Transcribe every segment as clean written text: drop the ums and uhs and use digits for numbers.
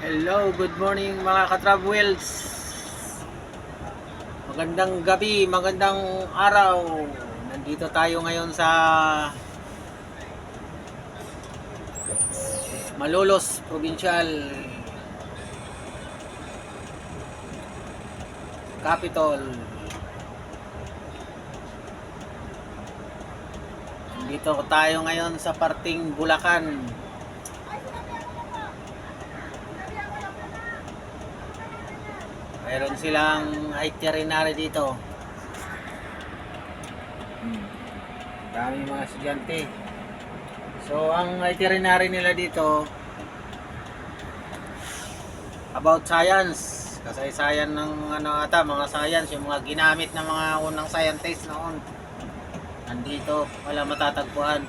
Hello, good morning mga ka-travels. Magandang gabi, magandang araw. Nandito tayo ngayon sa Malolos Provincial Capital. Nandito tayo ngayon sa parting Bulacan. Mayroon silang itinerary dito. Daming mga estudyante. So, ang itinerary nila dito about science. Kasaysayan ng mga science, yung mga ginamit ng mga unang scientists noon. Nandito wala matatagpuan.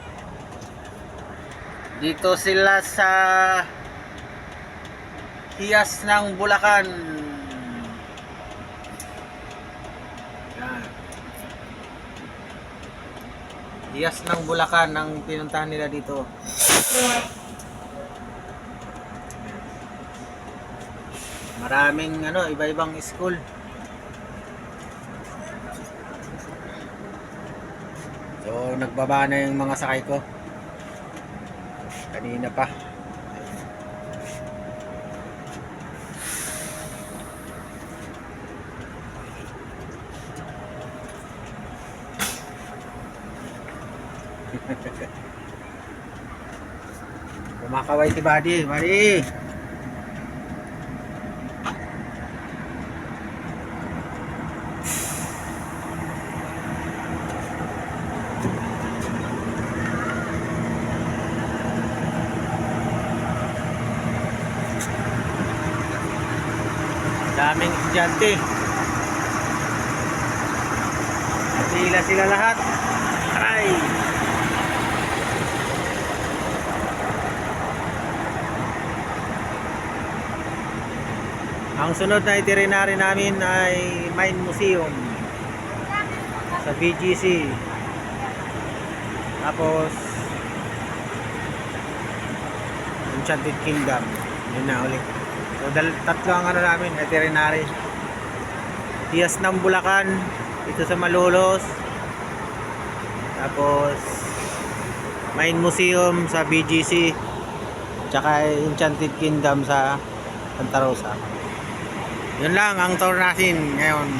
Dito sila sa Hiyas ng Bulacan. Yan. Hiyas ng Bulacan ang pinuntahan nila dito. Maraming iba-ibang school. So nagbaba na yung mga sakay ko. Kanina pa. Kumakaway si Buddy. Daming estudyante. Sila lahat. Aray! Ang sunod na itinerary namin ay Mine Museum sa BGC. Tapos Enchanted Kingdom. Yun na ulit. So tatlo ang namin itinerary. Hiyas ng Bulacan ito sa Malolos. Tapos Mine Museum sa BGC. Tsaka Enchanted Kingdom sa Santa Rosa. Yun lang ang tour natin ngayon.